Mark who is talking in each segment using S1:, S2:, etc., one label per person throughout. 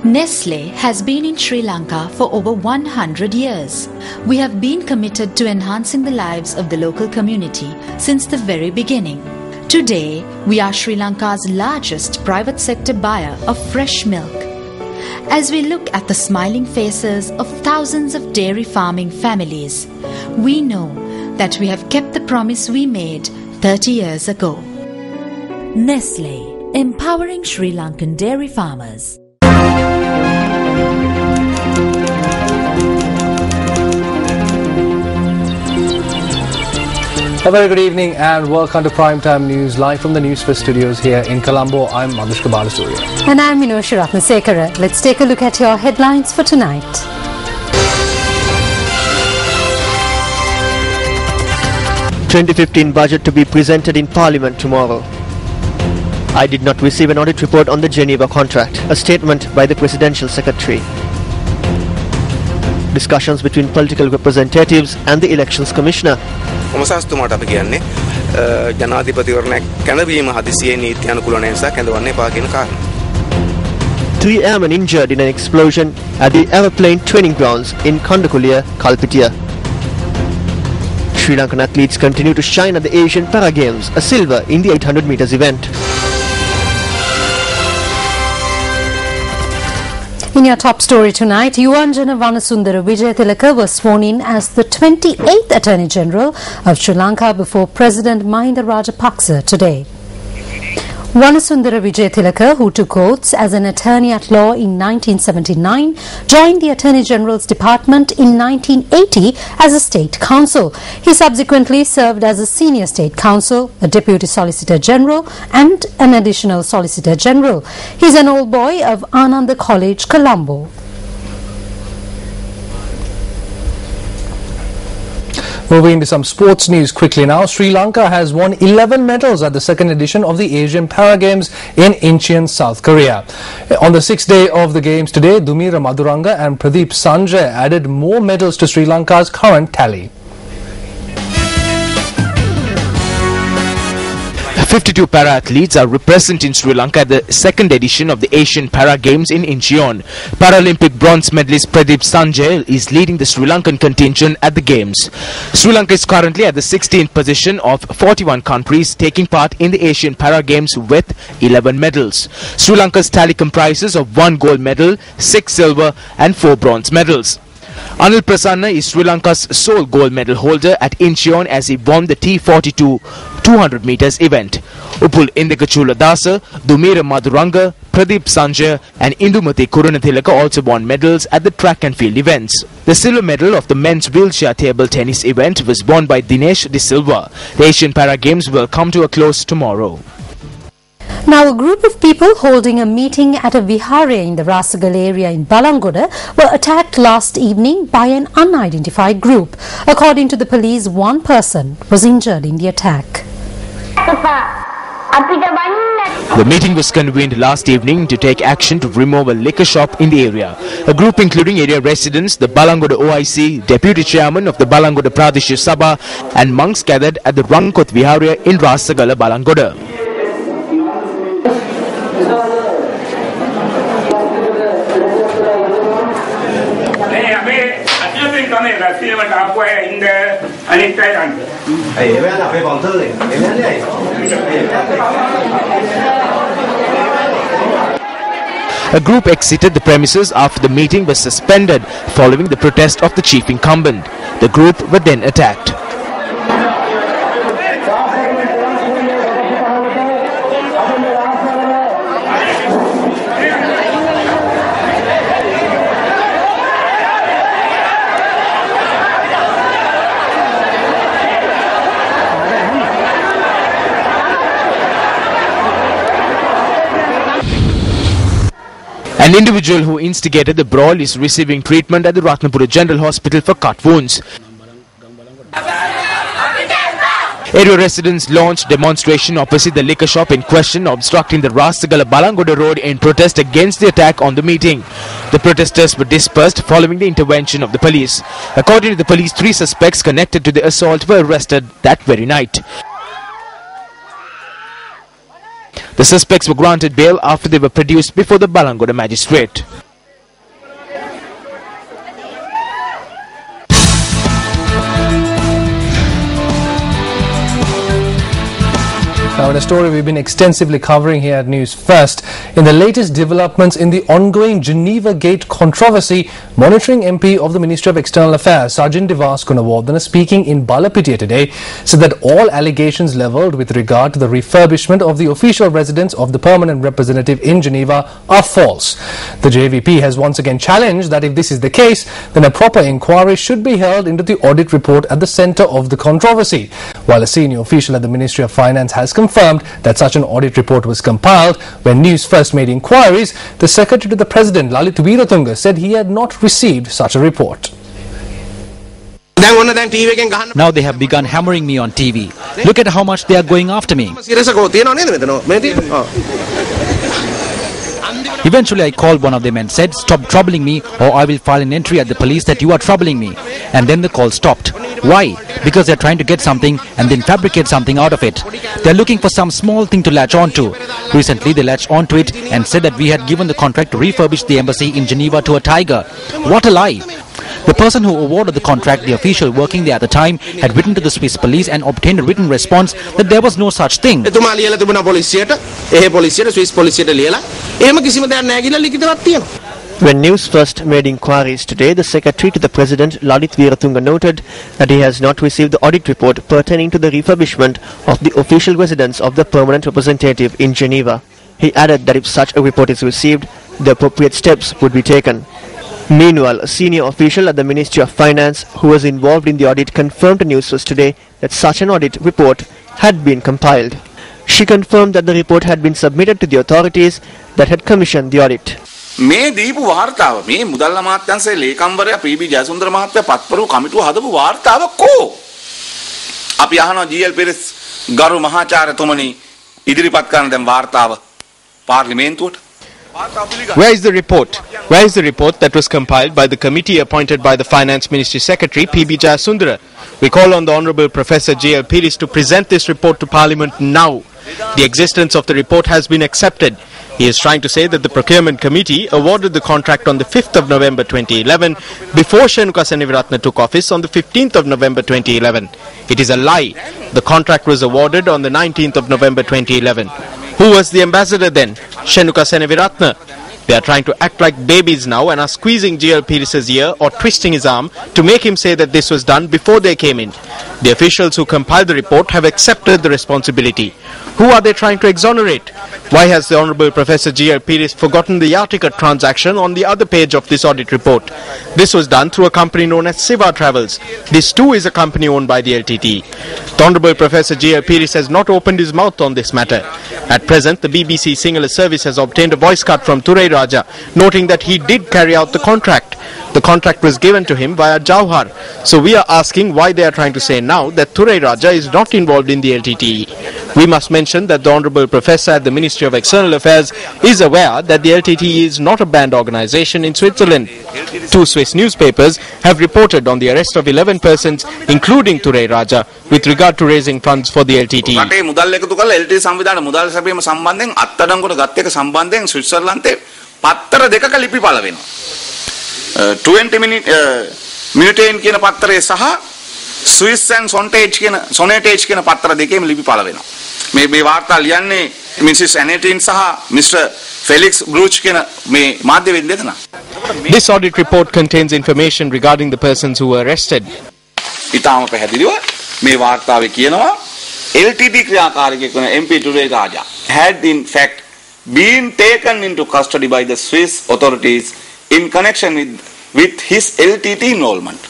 S1: Nestle has been in Sri Lanka for over 100 years. We have been committed to enhancing the lives of the local community since the very beginning. Today, we are Sri Lanka's largest private sector buyer of fresh milk. As we look at the smiling faces of thousands of dairy farming families, we know that we have kept the promise we made 30 years ago. Nestle, empowering Sri Lankan dairy farmers.
S2: A very good evening and welcome to Primetime News live from the Newsfirst studios here in Colombo. I'm Madhushka Balasurya.
S3: And I'm Sekara. Let's take a look at your headlines for tonight.
S4: ...2015 budget to be presented in Parliament tomorrow. I did not receive an audit report on the Geneva contract, a statement by the Presidential Secretary. Discussions between political representatives and the Elections Commissioner.
S5: 3
S4: airmen injured in an explosion at the aeroplane training grounds in Kondakulia, Kalpitiya. Sri Lankan athletes continue to shine at the Asian Para Games, a silver in the 800 meters event.
S3: In your top story tonight, Yuvanjana Vanasundara Wijayathilaka was sworn in as the 28th Attorney General of Sri Lanka before President Mahinda Rajapaksa today. Vanasundara Wijayathilaka, who took oaths as an attorney at law in 1979, joined the Attorney General's Department in 1980 as a State Counsel. He subsequently served as a Senior State Counsel, a Deputy Solicitor General and an Additional Solicitor General. He is an old boy of Ananda College, Colombo.
S2: Moving to some sports news quickly now. Sri Lanka has won 11 medals at the second edition of the Asian Para Games in Incheon, South Korea. On the 6th day of the games today, Dumira Maduranga and Pradeep Sanjay added more medals to Sri Lanka's current tally.
S6: 52 para-athletes are representing Sri Lanka at the second edition of the Asian Para Games in Incheon. Paralympic bronze medalist Pradeep Sanjay is leading the Sri Lankan contingent at the Games. Sri Lanka is currently at the 16th position of 41 countries taking part in the Asian Para Games with 11 medals. Sri Lanka's tally comprises of 1 gold medal, 6 silver and 4 bronze medals. Anil Prasanna is Sri Lanka's sole gold medal holder at Incheon as he won the T42 200 meters event. Upul Indikachula Dasa, Dumira Maduranga, Pradeep Sanjay and Indumati Kurunathilaka also won medals at the track and field events. The silver medal of the men's wheelchair table tennis event was won by Dinesh De Silva. The Asian Para Games will come to a close tomorrow.
S3: Now, a group of people holding a meeting at a vihara in the Rasagal area in Balangoda were attacked last evening by an unidentified group. According to the police, one person was injured in the attack.
S6: The meeting was convened last evening to take action to remove a liquor shop in the area. A group including area residents, the Balangoda OIC, Deputy Chairman of the Balangoda Pradeshiya Sabha and monks gathered at the Rangkot Vihara in Rasagala, Balangoda. A group exited the premises after the meeting was suspended following the protest of the chief incumbent. The group were then attacked. An individual who instigated the brawl is receiving treatment at the Ratnapura General Hospital for cut wounds. Area residents launched demonstration opposite the liquor shop in question, obstructing the Rasagala Balangoda road in protest against the attack on the meeting. The protesters were dispersed following the intervention of the police. According to the police, 3 suspects connected to the assault were arrested that very night. The suspects were granted bail after they were produced before the Balangoda magistrate.
S2: Now, in a story we've been extensively covering here at News First, in the latest developments in the ongoing Geneva Gate controversy, monitoring MP of the Ministry of External Affairs, Sajin Divas Kunawardena, speaking in Balapitiya today, said that all allegations levelled with regard to the refurbishment of the official residence of the permanent representative in Geneva are false. The JVP has once again challenged that if this is the case, then a proper inquiry should be held into the audit report at the centre of the controversy. While a senior official at the Ministry of Finance has confirmed that such an audit report was compiled, when News First made inquiries, the Secretary to the President, Lalit Weeratunga, said he had not received such a report.
S5: Now they have begun hammering me on TV. Look at how much they are going after me. Eventually I called one of them and said, "Stop troubling me or I will file an entry at the police that you are troubling me." And then the call stopped. Why? Because they are trying to get something and then fabricate something out of it. They are looking for some small thing to latch on to. Recently they latched onto it and said that we had given the contract to refurbish the embassy in Geneva to a tiger. What a lie! The person who awarded the contract, the official working there at the time, had written to the Swiss police and obtained a written response that there was no such thing.
S4: When News First made inquiries today, the Secretary to the President, Lalit Weeratunga, noted that he has not received the audit report pertaining to the refurbishment of the official residence of the permanent representative in Geneva. He added that if such a report is received, the appropriate steps would be taken. Meanwhile, a senior official at the Ministry of Finance who was involved in the audit confirmed to News First today that such an audit report had been compiled. She confirmed that the report had been submitted to the authorities that had commissioned the audit.
S7: මේ දීපු වාර්තාව මේ මුදල් අමාත්‍යාංශයේ ලේකම්වරයා P.B.. Jayasundara මහත්තයා පත්පරු කමිටුව හදපු වාර්තාව කෝ අපි අහනවා ජී.එල්. පෙරස් ගරු මහාචාර්යතුමනි ඉදිරිපත් කරන දැන් වාර්තාව පාර්ලිමේන්තුවට.
S6: Where is the report? Where is the report that was compiled by the committee appointed by the Finance Ministry Secretary P.B. Jayasundara? We call on the Honourable Professor J.L. Piris to present this report to Parliament now. The existence of the report has been accepted. He is trying to say that the Procurement Committee awarded the contract on the 5th of November 2011 before Shenuka Seneviratne took office on the 15th of November 2011. It is a lie. The contract was awarded on the 19th of November 2011. Who was the ambassador then? Shenuka Seneviratne. They are trying to act like babies now and are squeezing J.L. Piris's ear or twisting his arm to make him say that this was done before they came in. The officials who compiled the report have accepted the responsibility. Who are they trying to exonerate? Why has the Honourable Professor J.L. Piris forgotten the air ticket transaction on the other page of this audit report? This was done through a company known as Siva Travels. This too is a company owned by the LTT. The Honourable Professor J.L. Piris has not opened his mouth on this matter. At present, the BBC Sinhala service has obtained a voice cut from Thurai Raja, noting that he did carry out the contract. The contract was given to him via Jauhar. So we are asking why they are trying to say now that Thurai Raja is not involved in the LTTE. We must mention that the Honourable Professor at the Ministry of External Affairs is aware that the LTTE is not a banned organisation in Switzerland. 2 Swiss newspapers have reported on the arrest of 11 persons, including Thurai Raja, with regard to raising funds for the LTTE.
S7: 20 මිනිටේන් කියන පත්තරේ සහ Swiss and සොනටේජ් කියන පත්තර දෙකේම ලිපි පළ වෙනවා. මේ වාර්තා ලියන්නේ මිසිස් ඇනෙටින් සහ මිස්ටර් ෆෙලික්ස් බ්‍රූච් කියන මේ මාධ්‍යවේදී දෙදෙනා.
S6: This audit report contains information regarding the persons who were arrested.
S7: ඊටාම පැහැදිලිව මේ වාර්තාවේ කියනවා LTT ක්‍රියාකාරිකයෙක් වන MP Thurai Raja had in fact been taken into custody by the Swiss authorities in connection with his LTT involvement.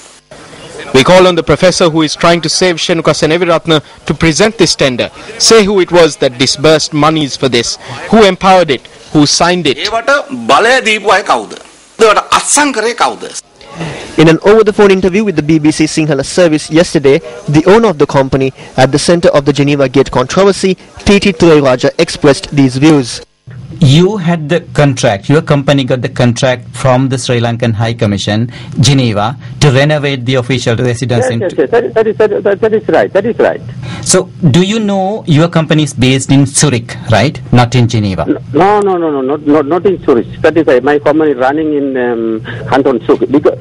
S6: We call on the professor who is trying to save Shenuka Seneviratne to present this tender. Say who it was that disbursed monies for this, who empowered it, who signed it.
S4: In an over-the-phone interview with the BBC Sinhala service yesterday, the owner of the company at the centre of the Geneva Gate controversy, P.T. Thurai Raja, expressed these views.
S5: You had the contract, your company got the contract from the Sri Lankan High Commission, Geneva, to renovate the official residence.
S8: Yes, that is right.
S5: So, do you know your company is based in Zurich, right? Not in Geneva?
S8: No, not in Zurich. That is right. My company is running in Canton Zug. Because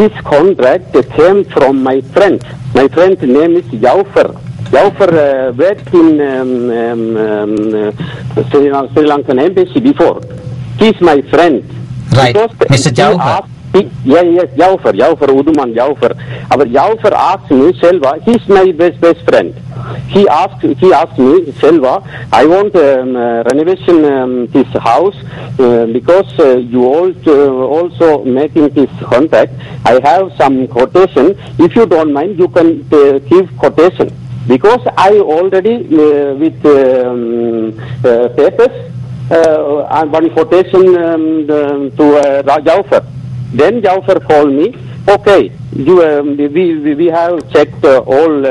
S8: this contract came from my friend. My friend's name is Jaufer. Jaufer worked in Sri Lankan embassy before. He's my friend.
S9: Right, Mr. Jaufer.
S8: Yes, Jaufer, Uduman Jaufer. But Jaufer asked me, Selva, he's my best friend. He asked me, Selva, I want renovation this house because you also making this contract. I have some quotation. If you don't mind, you can give quotation. Because I already with papers one quotation to Jaufer. Then Jaufer called me. Okay, we have checked all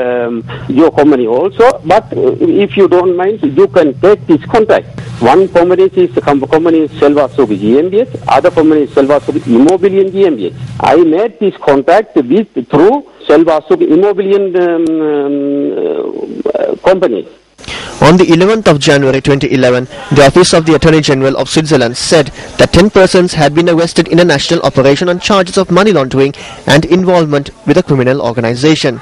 S8: your company also, but if you don't mind, you can take this contract. One company is Selva Sugi GmbH, other company is Selva Sugi Immobilien GmbH. I made this contract through Selva Sugi Immobilien company.
S4: On the 11th of January 2011, the Office of the Attorney General of Switzerland said that 10 persons had been arrested in a national operation on charges of money laundering and involvement with a criminal organization.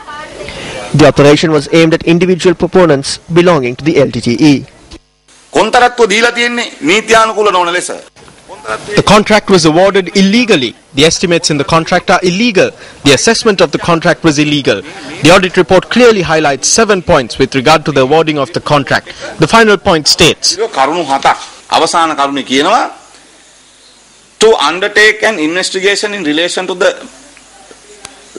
S4: The operation was aimed at individual proponents belonging to the LTTE.
S10: The contract was awarded illegally. The estimates in the contract are illegal. The assessment of the contract was illegal. The audit report clearly highlights 7 points with regard to the awarding of the contract. The final point states,
S7: to undertake an investigation in relation to the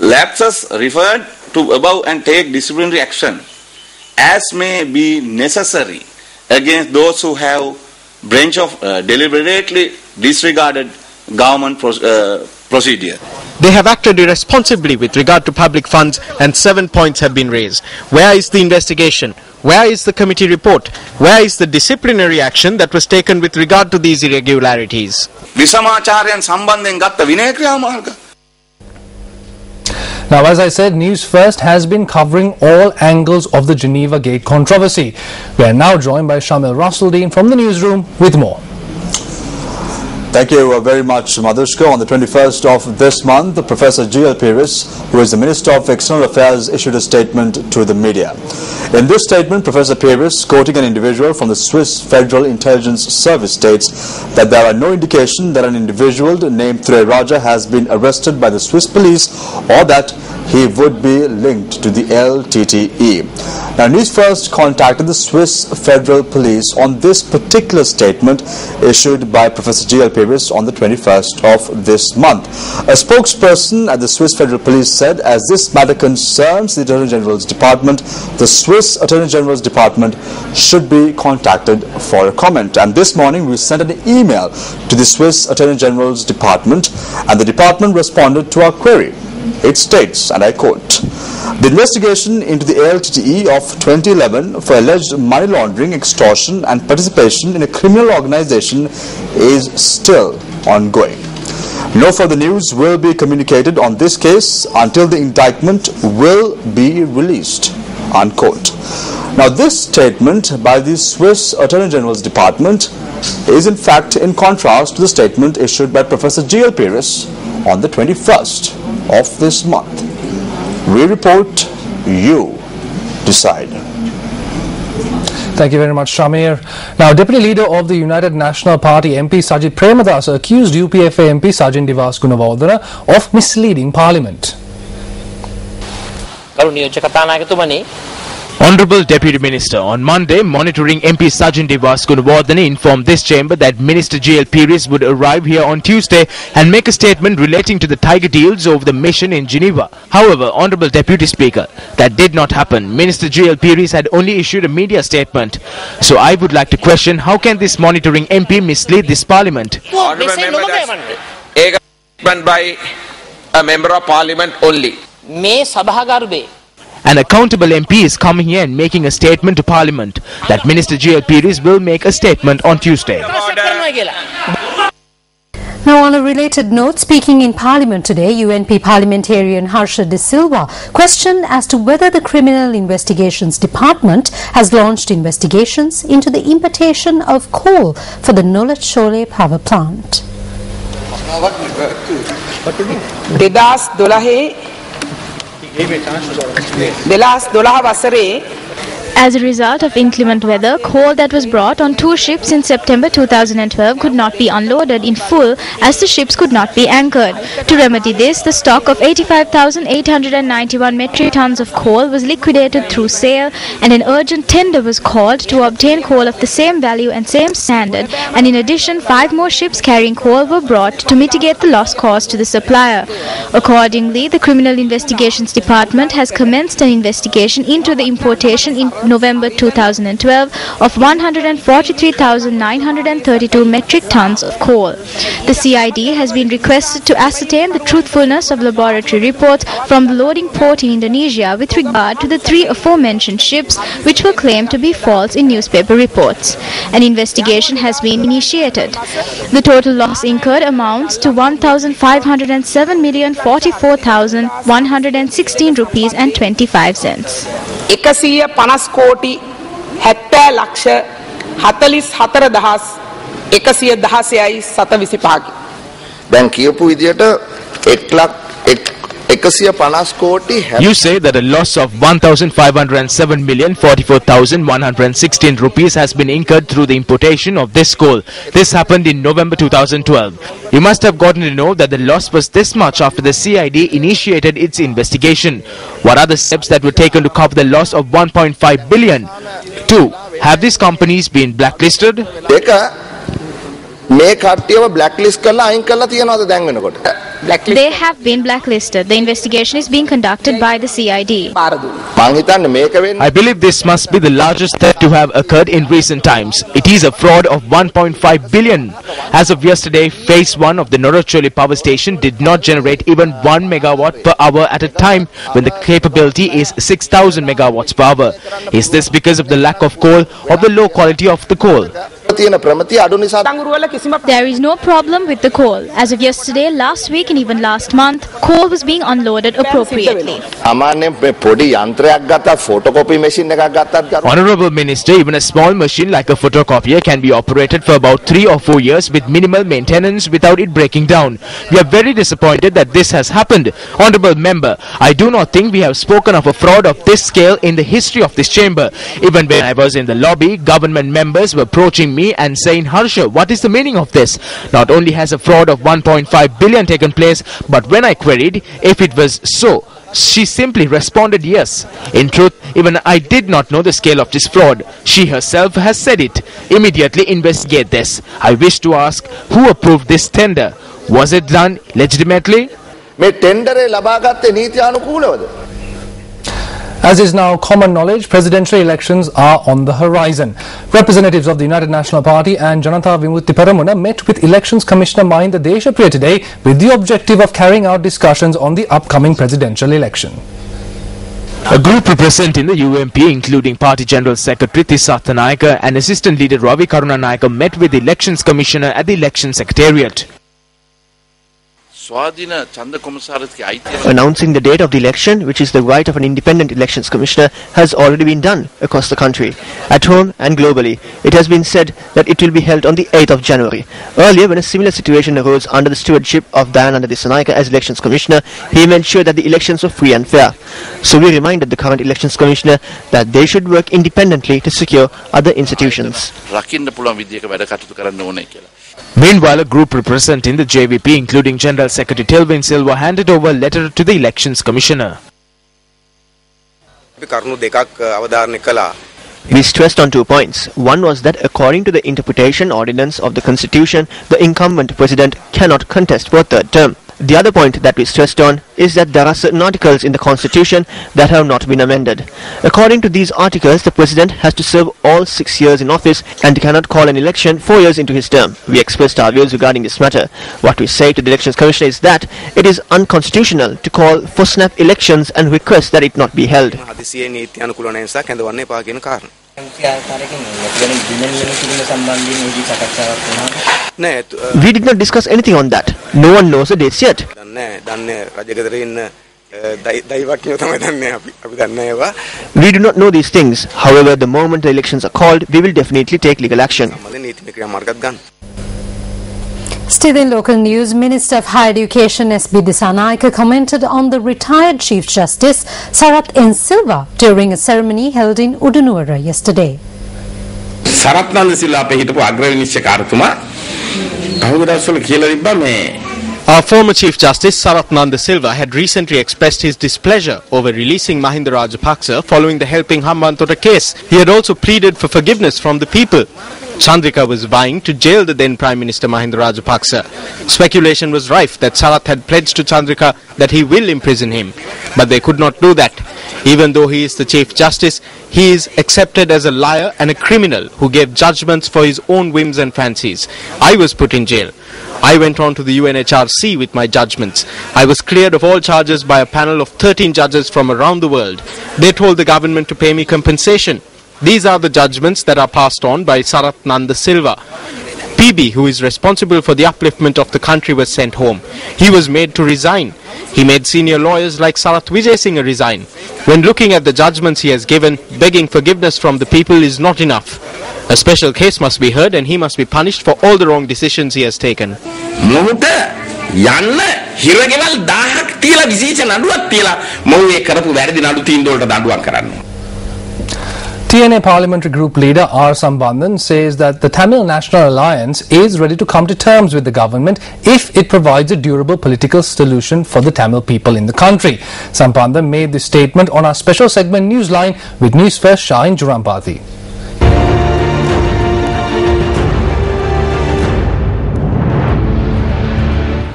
S7: lapses referred to above and take disciplinary action as may be necessary against those who have branch of deliberately disregarded government procedure.
S10: They have acted irresponsibly with regard to public funds and 7 points have been raised. Where is the investigation? Where is the committee report? Where is the disciplinary action that was taken with regard to these irregularities?
S2: Now, as I said, News First has been covering all angles of the Geneva Gate controversy. We are now joined by Shamil Russell-Dean from the newsroom with more.
S11: Thank you very much, Madhushka. On the 21st of this month, Professor G.L. Pires, who is the Minister of External Affairs, issued a statement to the media. In this statement, Professor Pires, quoting an individual from the Swiss Federal Intelligence Service, states that there are no indication that an individual named Ture Raja has been arrested by the Swiss police or that he would be linked to the LTTE. Now, News First contacted the Swiss Federal Police on this particular statement issued by Professor G.L. Pires on the 21st of this month. A spokesperson at the Swiss Federal Police said, as this matter concerns the Attorney General's Department, the Swiss Attorney General's Department should be contacted for a comment. And this morning we sent an email to the Swiss Attorney General's Department and the department responded to our query. It states, and I quote, the investigation into the LTTE of 2011 for alleged money laundering, extortion and participation in a criminal organization is still ongoing. No further news will be communicated on this case until the indictment will be released, unquote. Now, this statement by the Swiss Attorney General's Department is in fact in contrast to the statement issued by Professor G.L. Pires on the 21st of this month. We report, you decide.
S2: Thank you very much, Shamir. Now, Deputy Leader of the United National Party MP Sajid Premadasa accused UPFA MP Sajin Divas Gunawardena of misleading Parliament.
S6: Honourable Deputy Minister, on Monday, monitoring MP Sajin Divas Gunawardena informed this chamber that Minister G.L. Pires would arrive here on Tuesday and make a statement relating to the tiger deals over the mission in Geneva. However, Honourable Deputy Speaker, that did not happen. Minister G.L. Pires had only issued a media statement. So I would like to question, how can this monitoring MP mislead this Parliament?
S12: Honourable Member, that's by a Member of Parliament only.
S6: An accountable MP is coming here and making a statement to Parliament that Minister G.L. Pires will make a statement on Tuesday.
S3: Now, on a related note, speaking in Parliament today, UNP parliamentarian Harsha De Silva questioned as to whether the Criminal Investigations Department has launched investigations into the importation of coal for the Nolat Shole power plant.
S13: As a result of inclement weather, coal that was brought on 2 ships in September 2012 could not be unloaded in full as the ships could not be anchored. To remedy this, the stock of 85,891 metric tons of coal was liquidated through sale, and an urgent tender was called to obtain coal of the same value and same standard, and in addition 5 more ships carrying coal were brought to mitigate the loss caused to the supplier. Accordingly, the Criminal Investigations Department has commenced an investigation into the importation in November 2012 of 143,932 metric tons of coal. The CID has been requested to ascertain the truthfulness of laboratory reports from the loading port in Indonesia with regard to the 3 aforementioned ships which were claimed to be false in newspaper reports. An investigation has been initiated. The total loss incurred amounts to 1,507,044,116 rupees and 25 cents.
S14: 150 කෝටි 70 ලක්ෂ 44,116යි 725කි.
S12: දැන් කියපු විදියට 1,150 කෝටි.
S6: You say that a loss of 1,507,044,116 rupees has been incurred through the importation of this coal. This happened in November 2012. You must have gotten to know that the loss was this much after the CID initiated its investigation. What are the steps that were taken to cover the loss of 1.5 billion? 2. Have these companies been blacklisted?
S12: මේ කට්ටියව blacklist කරලා අයින් කරලා තියනවාද දැන් වෙනකොට?
S13: They have been blacklisted. The investigation is being conducted by the CID.
S6: I believe this must be the largest theft to have occurred in recent times. It is a fraud of 1.5 billion. As of yesterday, phase 1 of the Noracholi power station did not generate even 1 megawatt per hour at a time when the capability is 6,000 megawatts per hour. Is this because of the lack of coal or the low quality of the coal?
S13: There is no problem with the coal. As of yesterday, last week and even last month, coal was being unloaded appropriately.
S6: Honorable Minister, even a small machine like a photocopier can be operated for about 3 or 4 years with minimal maintenance without it breaking down. We are very disappointed that this has happened. Honorable Member, I do not think we have spoken of a fraud of this scale in the history of this chamber. Even when I was in the lobby, government members were approaching me and saying, Harsha, what is the meaning of this? Not only has a fraud of 1.5 billion taken place, but when I queried if it was so, she simply responded yes. In truth, even I did not know the scale of this fraud. She herself has said it. Immediately investigate this. I wish to ask who approved this tender. Was it done legitimately?
S12: මේ ටෙන්ඩරේ ලබාගත්තේ නීති අනුකූලවද?
S2: As is now common knowledge, presidential elections are on the horizon. Representatives of the United National Party and Janata Vimutti Peramuna met with Elections Commissioner Mahinda Deshapriya today with the objective of carrying out discussions on the upcoming presidential election.
S6: A group representing the UMP, including Party General Secretary Tisatha Nayaka and Assistant Leader Ravi Karunanayaka, met with the Elections Commissioner at the Election Secretariat.
S4: Announcing the date of the election, which is the right of an independent elections commissioner, has already been done across the country. At home and globally, it has been said that it will be held on the 8th of January. Earlier, when a similar situation arose under the stewardship of Dayananda Dissanayake as elections commissioner, he made sure that the elections were free and fair. So we reminded the current elections commissioner that they should work independently to secure other institutions.
S6: Meanwhile, a group representing the JVP, including General Secretary Tilvin Silva, handed over a letter to the Elections Commissioner.
S4: We stressed on 2 points. One was that according to the interpretation ordinance of the Constitution, the incumbent president cannot contest for a third term. The other point that we stressed on is that there are certain articles in the Constitution that have not been amended. According to these articles, the President has to serve all 6 years in office and cannot call an election 4 years into his term. We expressed our views regarding this matter. What we say to the Elections Commissioner is that it is unconstitutional to call for snap elections and request that it not be held. We did not discuss anything on that. No one knows the dates yet. We do not know these things. However, the moment the elections are called, we will definitely take legal action.
S3: Still in local news, Minister of Higher Education S.B. Dissanayake commented on the retired Chief Justice Sarath N. Silva during a ceremony held in Udunuwara yesterday.
S12: Sarath N. Silva අපේ හිටපු අග්‍රවිනිශ්චයකාරතුමා අහුදස්සල කියලා තිබ්බා මේ
S10: Our former Chief Justice Sarath N. Silva had recently expressed his displeasure over releasing Mahinda Rajapaksa following the Helping Hambantota case. He had also pleaded for forgiveness from the people. Chandrika was vying to jail the then Prime Minister Mahinda Rajapaksa. Speculation was rife that Sarath had pledged to Chandrika that he will imprison him, but they could not do that. Even though he is the Chief Justice, he is accepted as a liar and a criminal who gave judgments for his own whims and fancies. I was put in jail. I went on to the UNHRC with my judgments. I was cleared of all charges by a panel of 13 judges from around the world. They told the government to pay me compensation. These are the judgments that are passed on by Sarath N. Silva. PB, who is responsible for the upliftment of the country, was sent home. He was made to resign. He made senior lawyers like Sarath Vijayasinghe resign. When looking at the judgments he has given, begging forgiveness from the people is not enough. A special case must be heard and he must be punished for all the wrong decisions he has taken.
S2: TNA Parliamentary Group leader R. Sambandhan says that the Tamil National Alliance is ready to come to terms with the government if it provides a durable political solution for the Tamil people in the country. Sambandhan made this statement on our special segment Newsline with Newsfirst Shah in Jurampati.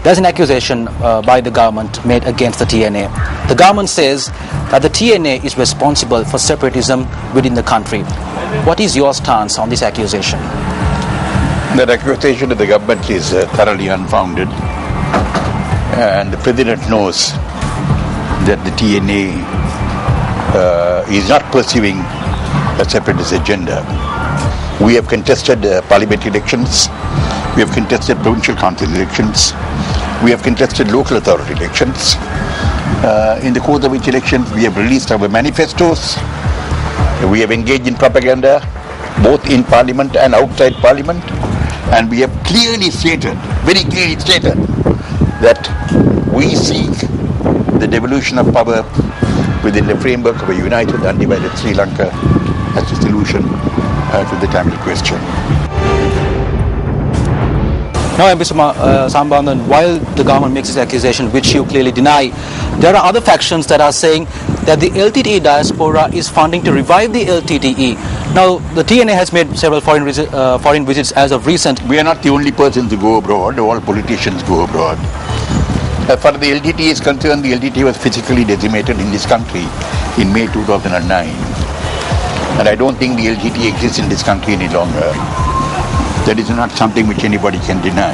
S5: There's an accusation by the government made against the TNA. The government says that the TNA is responsible for separatism within the country. What is your stance on this accusation?
S15: That accusation of the government is thoroughly unfounded. And the President knows that the TNA is not pursuing a separatist agenda. We have contested parliament elections. We have contested provincial council elections. We have contested local authority elections. In the course of which elections we have released our manifestos. We have engaged in propaganda both in Parliament and outside Parliament. And we have clearly stated, very clearly stated, that we seek the devolution of power within the framework of a united, undivided Sri Lanka as a solution to the Tamil question.
S5: Now, Mr. Sambandhan, while the government makes this accusation, which you clearly deny, there are other factions that are saying that the LTTE diaspora is funding to revive the LTTE. Now, the TNA has made several foreign visits as of recent.
S15: We are not the only persons to go abroad. All politicians go abroad. As far as the LTTE is concerned, the LTTE was physically decimated in this country in May 2009. And I don't think the LTTE exists in this country any longer. That is not something which anybody can deny.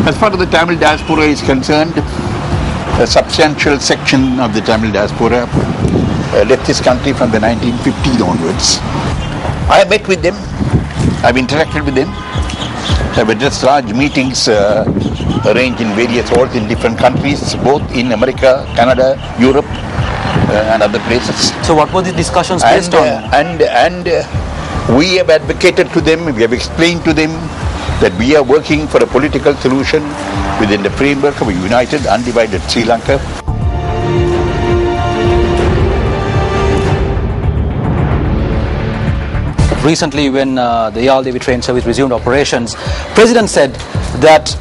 S15: As far as the Tamil diaspora is concerned, a substantial section of the Tamil diaspora left this country from the 1950s onwards. I have met with them, I have interacted with them, I have addressed large meetings arranged in various halls in different countries, both in America, Canada, Europe and other places.
S5: So what were the discussions based on?
S15: We have advocated to them, we have explained to them that we are working for a political solution within the framework of a united, undivided Sri Lanka.
S5: Recently, when the Yal Devi train service resumed operations, President said that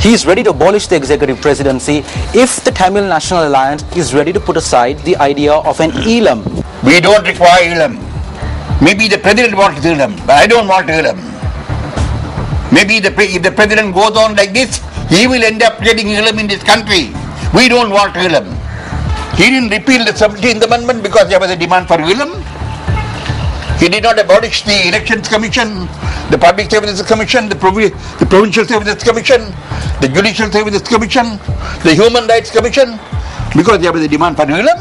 S5: he is ready to abolish the executive presidency if the Tamil National Alliance is ready to put aside the idea of an ELAM.
S15: We don't require ELAM. Maybe the President wants ELAM, but I don't want ELAM. Maybe if the President goes on like this, he will end up getting ELAM in this country. We don't want ELAM. He didn't repeal the 17th Amendment because there was a demand for ELAM. He did not abolish the Elections Commission, the Public Services Commission, the Provincial Services Commission, the Judicial Services Commission, the Human Rights Commission, because there was a demand for ELAM.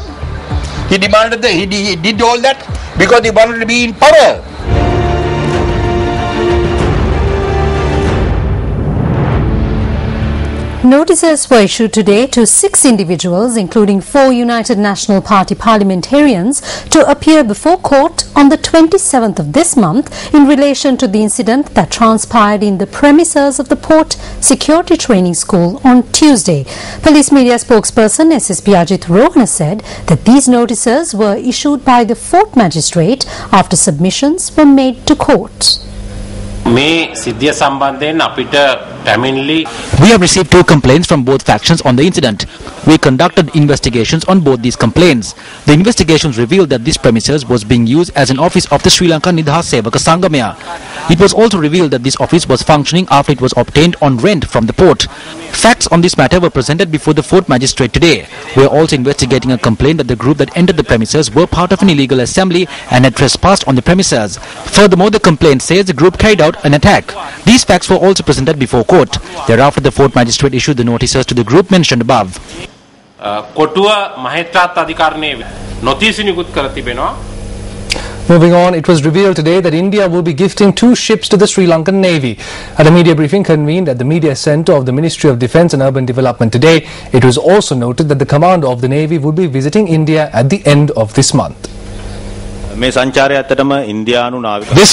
S15: He did all that because he wanted to be in power.
S3: Notices were issued today to 6 individuals, including 4 United National Party parliamentarians, to appear before court on the 27th of this month in relation to the incident that transpired in the premises of the Port Security Training School on Tuesday. Police media spokesperson SSP Ajith Rohana said that these notices were issued by the fourth magistrate after submissions were made to court.
S16: We
S5: have received 2 complaints from both factions on the incident. We conducted investigations on both these complaints. The investigations revealed that this premises was being used as an office of the Sri Lanka Nidahas Sevaka Sangamaya. It was also revealed that this office was functioning after it was obtained on rent from the port. Facts on this matter were presented before the fourth magistrate today. We are also investigating a complaint that the group that entered the premises were part of an illegal assembly and had trespassed on the premises. Furthermore, the complaint says the group carried out an attack. These facts were also presented before court. Thereafter, the fourth magistrate issued the notices to the group mentioned above.
S2: Moving on, it was revealed today that India will be gifting 2 ships to the Sri Lankan Navy. At a media briefing convened at the Media Centre of the Ministry of Defence and Urban Development today, it was also noted that the commander of the Navy will be visiting India at the end of this month.
S6: This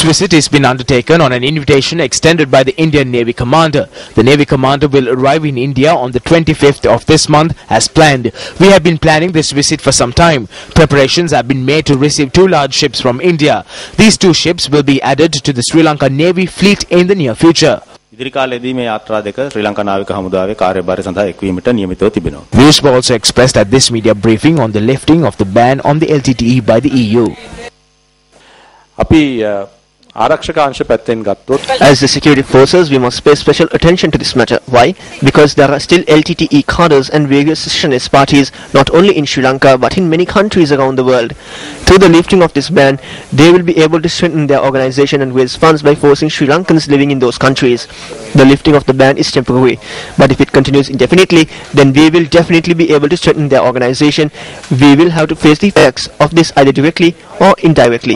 S6: visit has been undertaken on an invitation extended by the Indian Navy Commander. The Navy Commander will arrive in India on the 25th of this month as planned. We have been planning this visit for some time. Preparations have been made to receive 2 large ships from India. These 2 ships will be added to the Sri Lanka Navy fleet in the near future. Views were also expressed at this media briefing on the lifting of the ban on the LTTE by the EU.
S4: As the security forces, we must pay special attention to this matter. Why? Because there are still LTTE cadres and various secessionist parties not only in Sri Lanka but in many countries around the world. Through the lifting of this ban, they will be able to strengthen their organization and raise funds by forcing Sri Lankans living in those countries. The lifting of the ban is temporary, but if it continues indefinitely, then we will definitely be able to strengthen their organization. We will have to face the effects of this either directly or indirectly.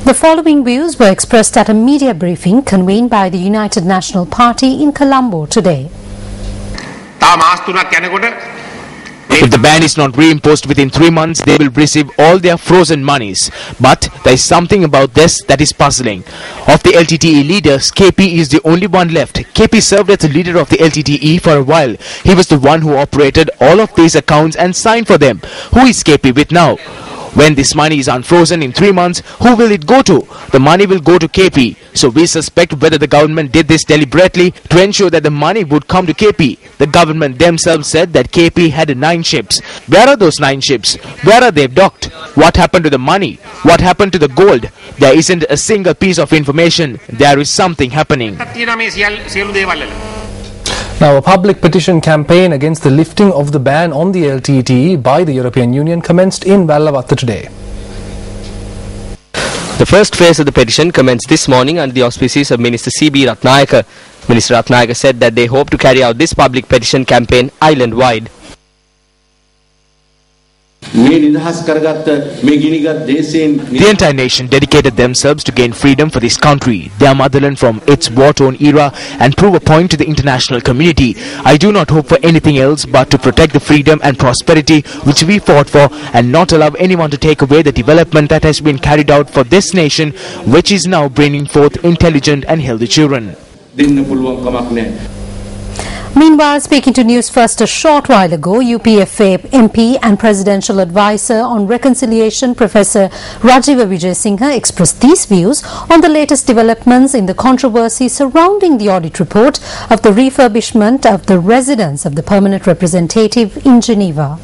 S3: The following views were expressed at a media briefing convened by the United National Party in Colombo today.
S6: If the ban is not reimposed within 3 months, they will receive all their frozen monies. But there is something about this that is puzzling. Of the LTTE leaders, KP is the only one left. KP served as the leader of the LTTE for a while. He was the one who operated all of these accounts and signed for them. Who is KP with now? When this money is unfrozen in 3 months, who will it go to? The money will go to KP. So we suspect whether the government did this deliberately to ensure that the money would come to KP. The government themselves said that KP had 9 ships. Where are those 9 ships? Where are they docked? What happened to the money? What happened to the gold? There isn't a single piece of information. There is something happening.
S2: Now, a public petition campaign against the lifting of the ban on the LTTE by the European Union commenced in Vallavatta today.
S17: The first phase of the petition commenced this morning under the auspices of Minister C.B. Ratnayaka. Minister Ratnayaka said that they hope to carry out this public petition campaign island-wide.
S6: The entire nation dedicated themselves to gain freedom for this country, their motherland from its war-torn era, and prove a point to the international community. I do not hope for anything else but to protect the freedom and prosperity which we fought for and not allow anyone to take away the development that has been carried out for this nation, which is now bringing forth intelligent and healthy children.
S3: Meanwhile, speaking to Newsfirst a short while ago, UPFA MP and Presidential Advisor on Reconciliation Professor Rajiva Vijayasinghe expressed these views on the latest developments in the controversy surrounding the audit report of the refurbishment of the residence of the permanent representative in Geneva.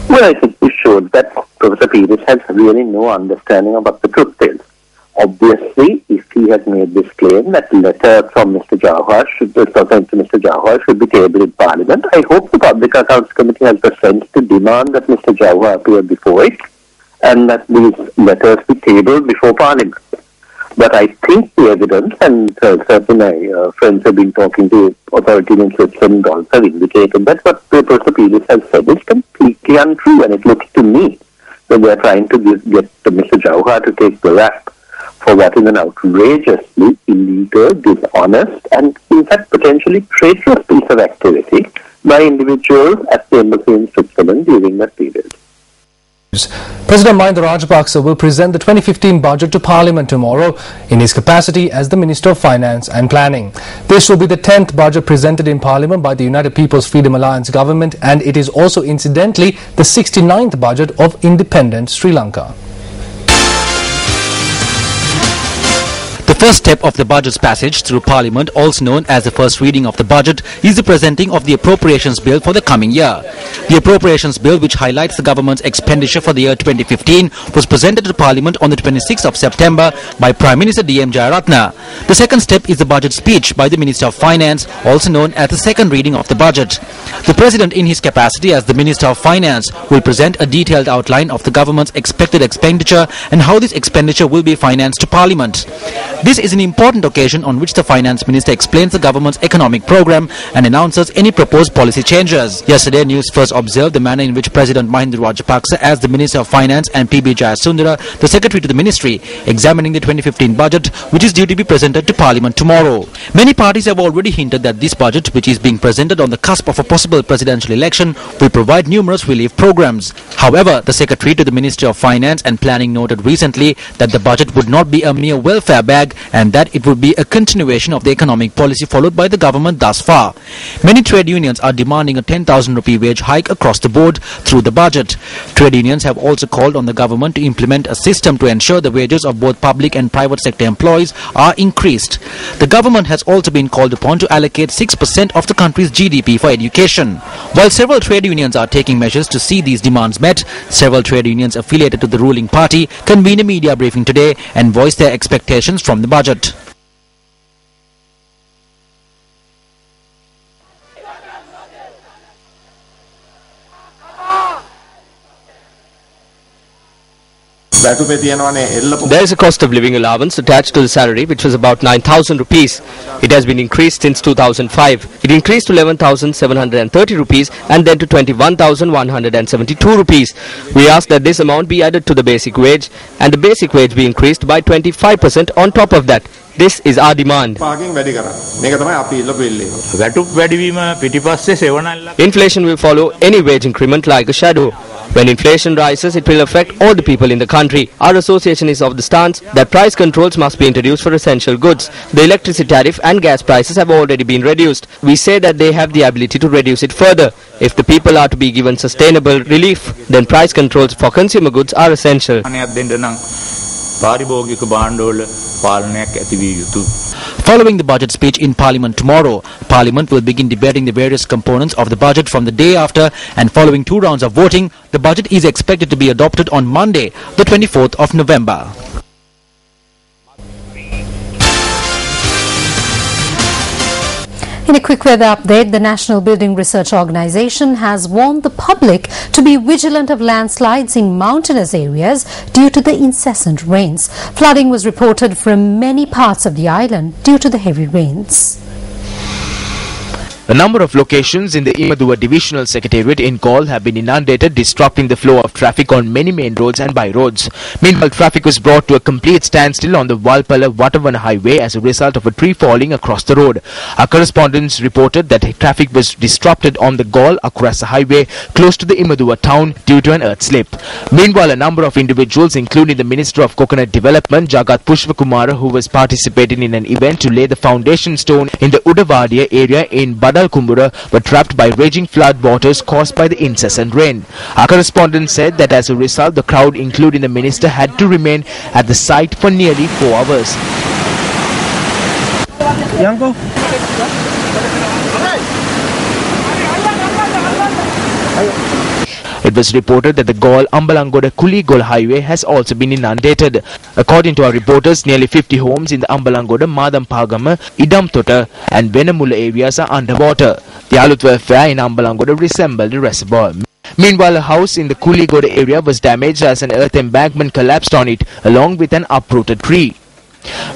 S18: Well, I think it showed that Professor Pires has really no understanding of what the truth is. Obviously, if he has made this claim that letter from Mr. Jawahar should be tabled in Parliament, I hope the Public Accounts Committee has the sense to demand that Mr. Jawahar appear before it and that these letters be tabled before Parliament. But I think the evidence, and certainly my friends have been talking to authorities in Switzerland also have indicated that what Professor Pires has said is completely untrue, and it looks to me that they're trying to get Mr. Jauhar to take the rap for what is an outrageously illegal, dishonest, and in fact potentially traitorous piece of activity by individuals at the embassy in Switzerland during that period.
S2: President Mahinda Rajapaksa will present the 2015 budget to Parliament tomorrow in his capacity as the Minister of Finance and Planning. This will be the 10th budget presented in Parliament by the United People's Freedom Alliance government, and it is also incidentally the 69th budget of independent Sri Lanka.
S5: The first step of the budget's passage through Parliament, also known as the first reading of the budget, is the presenting of the Appropriations Bill for the coming year. The Appropriations Bill, which highlights the government's expenditure for the year 2015, was presented to Parliament on the 26th of September by Prime Minister D.M. Jayaratna. The second step is the budget speech by the Minister of Finance, also known as the second reading of the budget. The President, in his capacity as the Minister of Finance, will present a detailed outline of the government's expected expenditure and how this expenditure will be financed to Parliament. This is an important occasion on which the Finance Minister explains the government's economic program and announces any proposed policy changes. Yesterday, Newsfirst observed the manner in which President Mahinda Rajapaksa, as the Minister of Finance, and P.B. Jayasundara, the Secretary to the Ministry, examining the 2015 budget, which is due to be presented to Parliament tomorrow. Many parties have already hinted that this budget, which is being presented on the cusp of a possible presidential election, will provide numerous relief programs. However, the Secretary to the Ministry of Finance and Planning noted recently that the budget would not be a mere welfare bag and that it would be a continuation of the economic policy followed by the government thus far. Many trade unions are demanding a 10,000 rupee wage hike across the board through the budget. Trade unions have also called on the government to implement a system to ensure the wages of both public and private sector employees are increased. The government has also been called upon to allocate 6% of the country's GDP for education. While several trade unions are taking measures to see these demands met, several trade unions affiliated to the ruling party convened a media briefing today and voiced their expectations from the budget.
S17: There is a cost of living allowance attached to the salary, which was about 9,000 rupees. It has been increased since 2005. It increased to 11,730 rupees and then to 21,172 rupees. We ask that this amount be added to the basic wage and the basic wage be increased by 25% on top of that. This is our demand. Inflation will follow any wage increment like a shadow. When inflation rises, it will affect all the people in the country. Our association is of the stance that price controls must be introduced for essential goods. The electricity tariff and gas prices have already been reduced. We say that they have the ability to reduce it further. If the people are to be given sustainable relief, then price controls for consumer goods are essential.
S5: Following the budget speech in Parliament tomorrow, Parliament will begin debating the various components of the budget from the day after, and following 2 rounds of voting, the budget is expected to be adopted on Monday, the 24th of November.
S3: In a quick weather update, the National Building Research Organisation has warned the public to be vigilant of landslides in mountainous areas due to the incessant rains. Flooding was reported from many parts of the island due to the heavy rains.
S6: A number of locations in the Imadua Divisional Secretariat in Galle have been inundated, disrupting the flow of traffic on many main roads and by roads. Meanwhile, traffic was brought to a complete standstill on the Valpala-Vatavan highway as a result of a tree falling across the road. Our correspondents reported that traffic was disrupted on the Galle-Akurasa highway close to the Imadua town due to an earth slip. Meanwhile, a number of individuals, including the Minister of Coconut Development, Jagat Pushpakumara, who was participating in an event to lay the foundation stone in the Udavadia area in Kumbura, were trapped by raging flood waters caused by the incessant rain. Our correspondent said that as a result, the crowd, including the minister, had to remain at the site for nearly 4 hours.
S16: Yanko?
S6: It was reported that the Galle-Ambalangoda-Kuligol highway has also been inundated. According to our reporters, nearly 50 homes in the Ambalangoda, Madampagama, Idamtota and Venamula areas are underwater. The Alutwa Fair in Ambalangoda resembled a reservoir. Meanwhile, a house in the Kuligoda area was damaged as an earth embankment collapsed on it, along with an uprooted tree.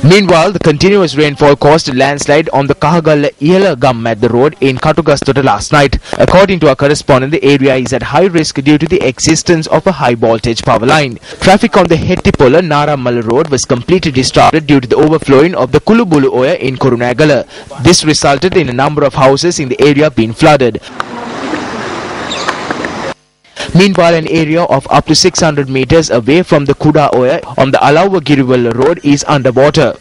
S6: Meanwhile, the continuous rainfall caused a landslide on the Kahagalla Ihala Gammadda road in Katugastota last night. According to our correspondent, the area is at high risk due to the existence of a high voltage power line. Traffic on the Hettipola Naramala road was completely disrupted due to the overflowing of the Kulubulu Oya in Kurunagala. This resulted in a number of houses in the area being flooded. Meanwhile, an area of up to 600 meters away from the Kuda Oya on the Alawa Giriwala road is underwater.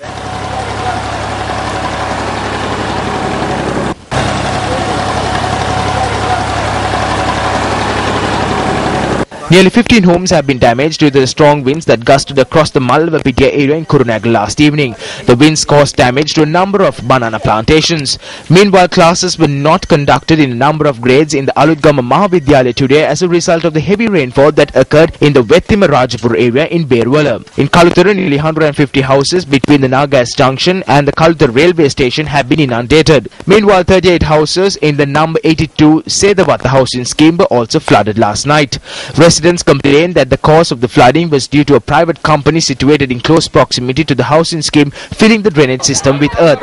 S6: Nearly 15 homes have been damaged due to the strong winds that gusted across the Malvapitia area in Kurunagala last evening. The winds caused damage to a number of banana plantations. Meanwhile, classes were not conducted in a number of grades in the Aludgama Mahavidyalaya today as a result of the heavy rainfall that occurred in the Wettima Rajapur area in Berwala. In Kaluthara, nearly 150 houses between the Nagas Junction and the Kaluthara railway station have been inundated. Meanwhile, 38 houses in the number 82 Sedawatha housing scheme were also flooded last night. Residents complained that the cause of the flooding was due to a private company situated in close proximity to the housing scheme filling the drainage system with earth.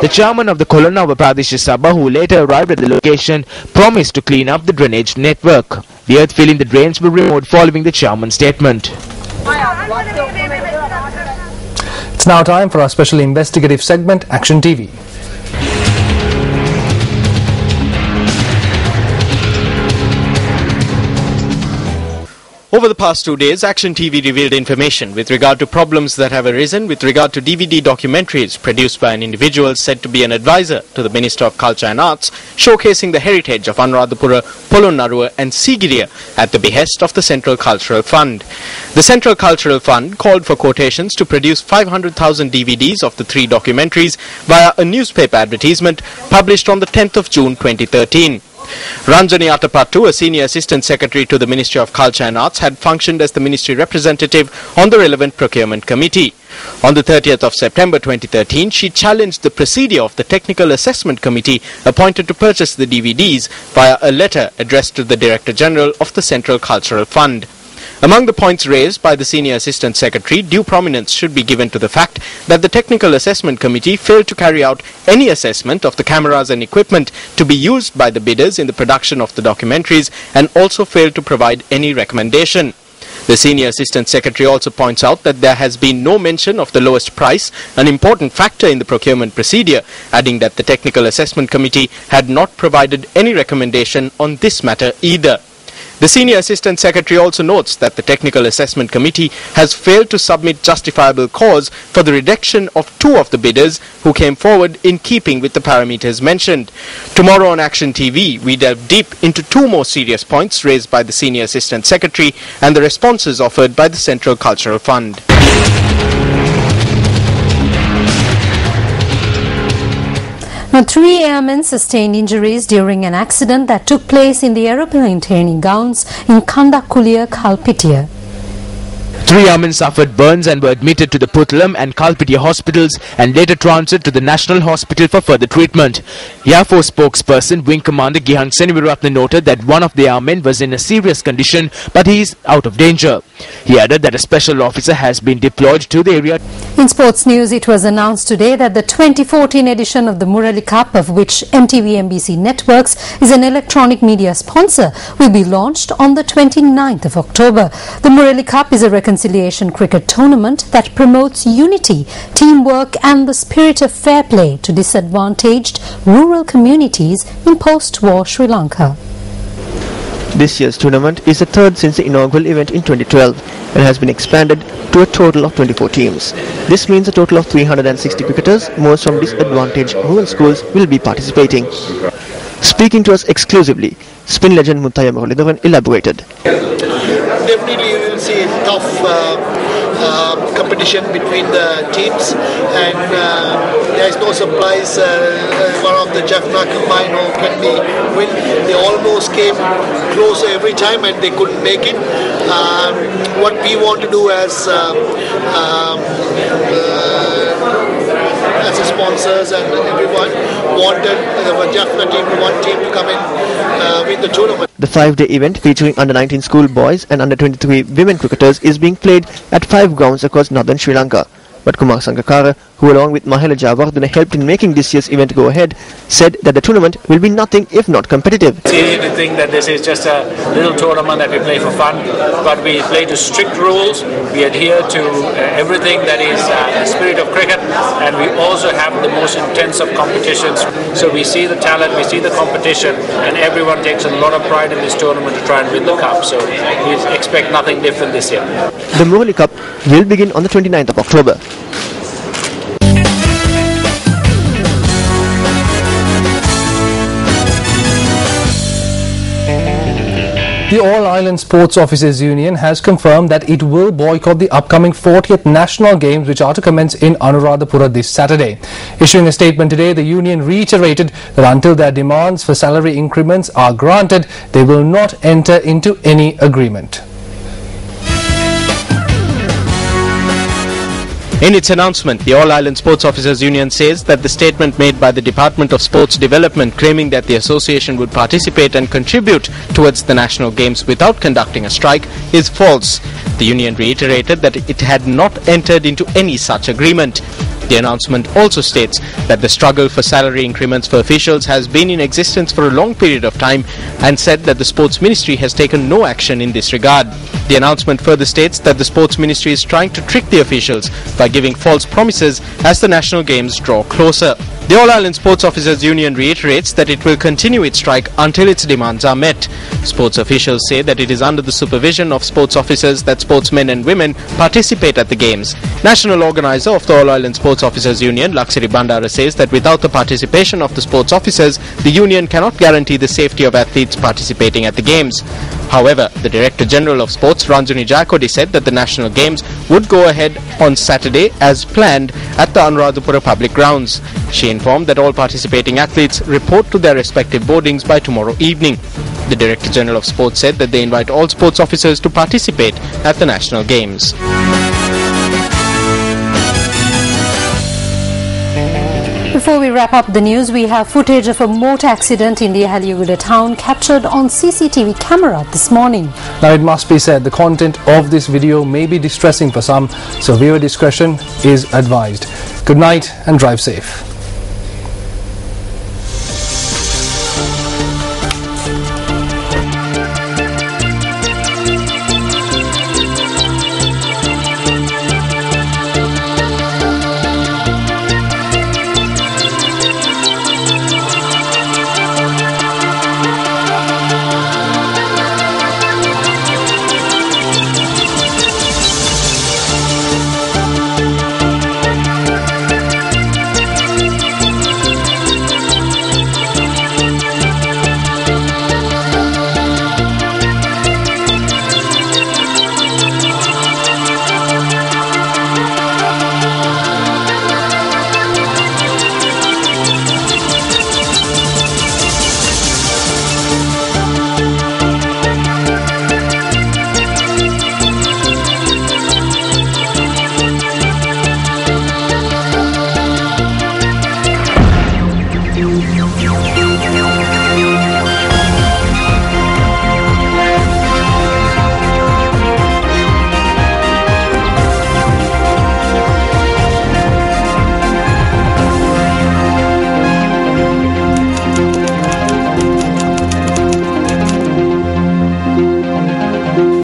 S6: The chairman of the Kolonava Pradesh Sabha, who later arrived at the location, promised to clean up the drainage network. The earth filling the drains were removed following the chairman's statement.
S2: It's now time for our special investigative segment, Action TV.
S10: Over the past 2 days, Action TV revealed information with regard to problems that have arisen with regard to DVD documentaries produced by an individual said to be an advisor to the Minister of Culture and Arts, showcasing the heritage of Anuradhapura, Polonnaruwa and Sigiriya at the behest of the Central Cultural Fund. The Central Cultural Fund called for quotations to produce 500,000 DVDs of the 3 documentaries via a newspaper advertisement published on the 10th of June 2013. Ranjani Atapattu, a senior assistant secretary to the Ministry of Culture and Arts, had functioned as the ministry representative on the relevant procurement committee. On the 30th of September 2013, she challenged the procedure of the Technical Assessment Committee appointed to purchase the DVDs via a letter addressed to the Director General of the Central Cultural Fund. Among the points raised by the Senior Assistant Secretary, due prominence should be given to the fact that the Technical Assessment Committee failed to carry out any assessment of the cameras and equipment to be used by the bidders in the production of the documentaries and also failed to provide any recommendation. The Senior Assistant Secretary also points out that there has been no mention of the lowest price, an important factor in the procurement procedure, adding that the Technical Assessment Committee had not provided any recommendation on this matter either. The Senior Assistant Secretary also notes that the Technical Assessment Committee has failed to submit justifiable cause for the rejection of 2 of the bidders who came forward in keeping with the parameters mentioned. Tomorrow on Action TV, we delve deep into 2 more serious points raised by the Senior Assistant Secretary and the responses offered by the Central Cultural Fund.
S3: Now, 3 airmen sustained injuries during an accident that took place in the aeroplane training grounds in Kandakulia, Kalpitia.
S6: 3 airmen suffered burns and were admitted to the Puttalam and Kalpitia hospitals and later transferred to the National Hospital for further treatment. Air Force spokesperson Wing Commander Gihan Seniviratne noted that one of the airmen was in a serious condition but he is out of danger. He added that a special officer has been deployed to the area.
S3: In sports news, it was announced today that the 2014 edition of the Murali Cup, of which MTV-MBC Networks is an electronic media sponsor, will be launched on the 29th of October. The Murali Cup is a reconciliation cricket tournament that promotes unity, teamwork and the spirit of fair play to disadvantaged rural communities in post-war Sri Lanka.
S4: This year's tournament is the 3rd since the inaugural event in 2012 and has been expanded to a total of 24 teams. This means a total of 360 cricketers, most from disadvantaged rural schools, will be participating. Speaking to us exclusively, spin legend Muthaiya Murulidaran elaborated.
S16: Definitely we will see a tough competition between the teams, and there is no surprise one of the Jaffna combined or Kennedy win. They almost came close every time and they couldn't make it. What we want to do as sponsors and everyone wanted the Jaffna team, one team to come in win the tournament.
S4: The 5-day event featuring under-19 school boys and under-23 women cricketers is being played at 5 grounds across northern Sri Lanka. But Kumar Sangakkara, who along with Mahela Jayawardene helped in making this year's event go ahead, said that the tournament will be nothing if not competitive.
S19: It's easy to think that this is just a little tournament that we play for fun, but we play to strict rules, we adhere to everything that is the spirit of cricket, and we also have the most intense of competitions. So we see the talent, we see the competition, and everyone takes a lot of pride in this tournament to try and win the cup. So we expect nothing different this year.
S4: The Murali Cup will begin on the 29th of October.
S2: The All Ireland Sports Officers Union has confirmed that it will boycott the upcoming 40th National Games, which are to commence in Anuradhapura this Saturday. Issuing a statement today, the union reiterated that until their demands for salary increments are granted, they will not enter into any agreement.
S10: In its announcement, the All Ireland Sports Officers Union says that the statement made by the Department of Sports Development claiming that the association would participate and contribute towards the national games without conducting a strike is false. The union reiterated that it had not entered into any such agreement. The announcement also states that the struggle for salary increments for officials has been in existence for a long period of time and said that the Sports Ministry has taken no action in this regard. The announcement further states that the Sports Ministry is trying to trick the officials by giving false promises as the national games draw closer. The All Ireland Sports Officers Union reiterates that it will continue its strike until its demands are met. Sports officials say that it is under the supervision of sports officers that sportsmen and women participate at the games. National organizer of the All Ireland Sports Officers Union, Laksiri Bandara, says that without the participation of the sports officers, the union cannot guarantee the safety of athletes participating at the games. However, the Director General of Sports, Ranjani Jayakodi, said that the national games would go ahead on Saturday as planned at the Anuradhapura public grounds. She informed that all participating athletes report to their respective boardings by tomorrow evening. The Director General of Sports said that they invite all sports officers to participate at the national games.
S3: Before we wrap up the news, we have footage of a motor accident in the Haliuguda town captured on CCTV camera this morning.
S2: Now, it must be said the content of this video may be distressing for some, so viewer discretion is advised. Good night and drive safe.